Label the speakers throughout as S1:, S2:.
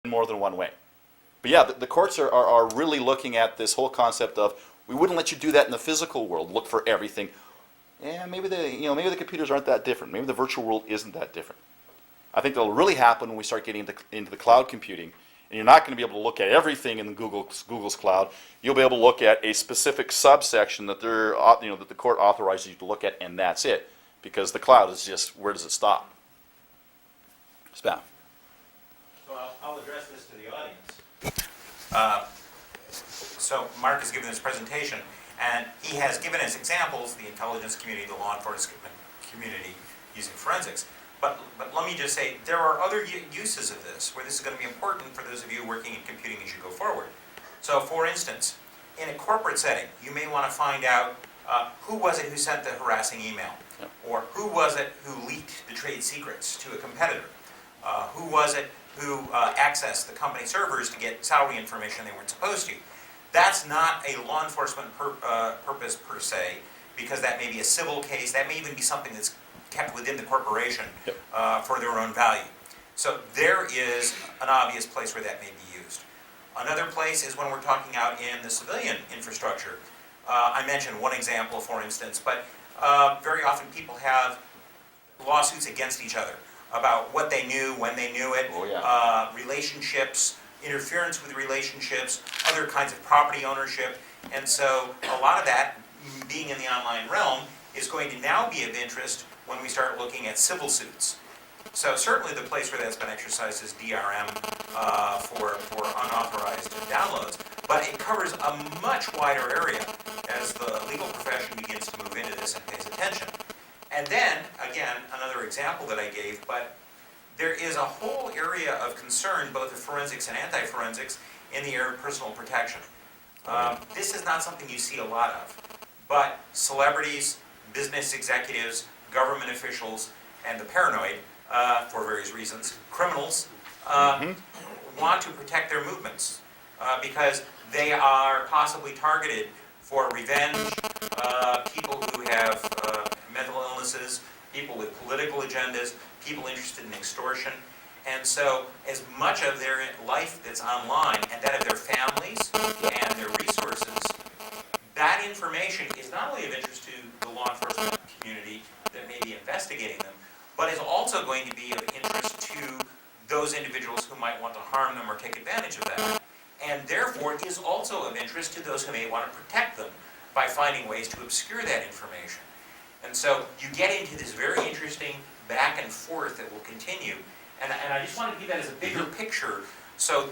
S1: more than one way. But yeah, the courts are really looking at this whole concept of, we wouldn't let you do that in the physical world, look for everything. Yeah, maybe the computers aren't that different. Maybe the virtual world isn't that different. I think that'll really happen when we start getting into the cloud computing, and you're not going to be able to look at everything in Google's cloud. You'll be able to look at a specific subsection that that the court authorizes you to look at, and that's it. Because the cloud is just, where does it stop? Spam.
S2: So I'll address this to the audience. So Mark has given this presentation, and he has given us examples, the intelligence community, the law enforcement community using forensics. But let me just say, there are other uses of this, where this is going to be important for those of you working in computing as you go forward. So for instance, in a corporate setting, you may want to find out who was it who sent the harassing email? Or who was it who leaked the trade secrets to a competitor? Who was it who accessed the company servers to get salary information they weren't supposed to? That's not a law enforcement purpose per se, because that may be a civil case. That may even be something that's kept within the corporation for their own value. So there is an obvious place where that may be used. Another place is when we're talking out in the civilian infrastructure. I mentioned one example, for instance, but very often people have lawsuits against each other about what they knew, when they knew it, relationships, interference with relationships, other kinds of property ownership. And so a lot of that, being in the online realm, is going to now be of interest when we start looking at civil suits. So certainly the place where that's been exercised is DRM for unauthorized downloads, but it covers a much wider area as the legal profession begins to move into this and pays attention. And then, again, another example that I gave, but there is a whole area of concern, both of forensics and anti-forensics, in the area of personal protection. This is not something you see a lot of, but celebrities, business executives, government officials, and the paranoid, for various reasons, criminals, want to protect their movements because they are possibly targeted for revenge, people who have mental illnesses, people with political agendas, people interested in extortion. And so as much of their life that's online and that of their families and their resources, that information is not only of interest to the law enforcement community that may be investigating them, but is also going to be of interest to those individuals who might want to harm them or take advantage of that. And therefore is also of interest to those who may want to protect them by finding ways to obscure that information. And so you get into this very interesting back and forth that will continue. And I just want to give that as a bigger picture. So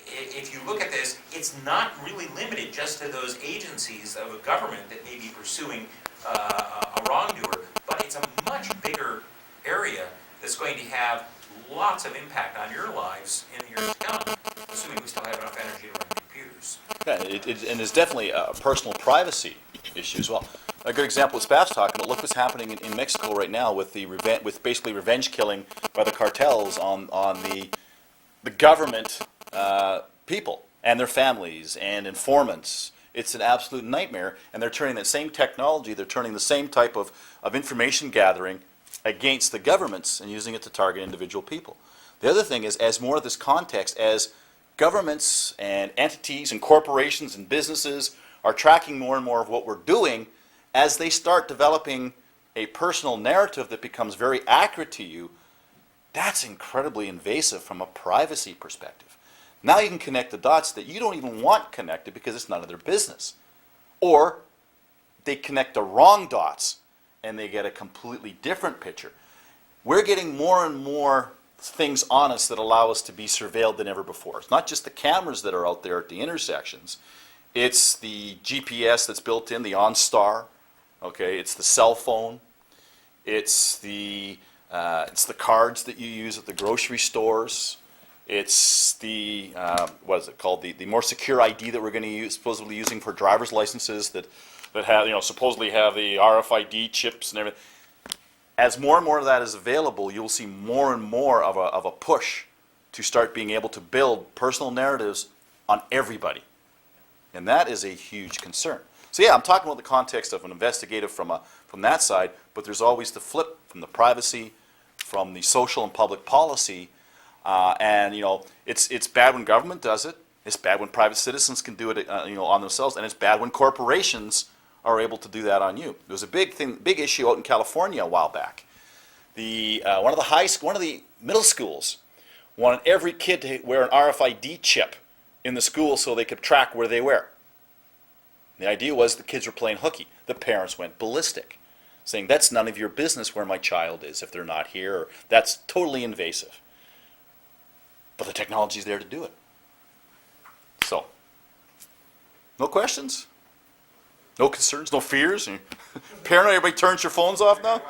S2: if you look at this, it's not really limited just to those agencies of a government that may be pursuing a wrongdoer, but it's a much bigger area that's going to have lots of impact on your lives in the years to come, assuming we still have enough energy to run computers.
S1: Yeah, and it's definitely a personal privacy issue as well. A good example is Spaff's talking about. Look what's happening in Mexico right now with basically revenge killing by the cartels on the government people and their families and informants. It's an absolute nightmare, and they're turning that same technology, they're turning the same type of information gathering against the governments and using it to target individual people. The other thing is, as more of this context, as governments and entities and corporations and businesses are tracking more and more of what we're doing, as they start developing a personal narrative that becomes very accurate to you, that's incredibly invasive from a privacy perspective. Now you can connect the dots that you don't even want connected because it's none of their business. Or they connect the wrong dots and they get a completely different picture. We're getting more and more things on us that allow us to be surveilled than ever before. It's not just the cameras that are out there at the intersections. It's the GPS that's built in, the OnStar. Okay, it's the cell phone. It's the cards that you use at the grocery stores. It's the what is it called? The more secure ID that we're going to use, supposedly using for driver's licenses that have supposedly have the RFID chips and everything. As more and more of that is available, you'll see more and more of a push to start being able to build personal narratives on everybody, and that is a huge concern. So yeah, I'm talking about the context of an investigative from that side, but there's always the flip from the privacy, from the social and public policy And it's bad when government does it. It's bad when private citizens can do it, on themselves, and it's bad when corporations are able to do that on you. There was a big issue out in California a while back. One of the middle schools wanted every kid to wear an RFID chip in the school so they could track where they were. The idea was the kids were playing hooky. The parents went ballistic, saying that's none of your business where my child is if they're not here. Or, that's totally invasive. But the technology's there to do it. So, no questions? No concerns? No fears? Paranoid, everybody turns your phones off now?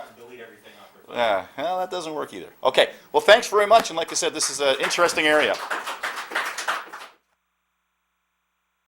S1: Yeah, well, that doesn't work either. Okay, well, thanks very much. And like I said, this is an interesting area.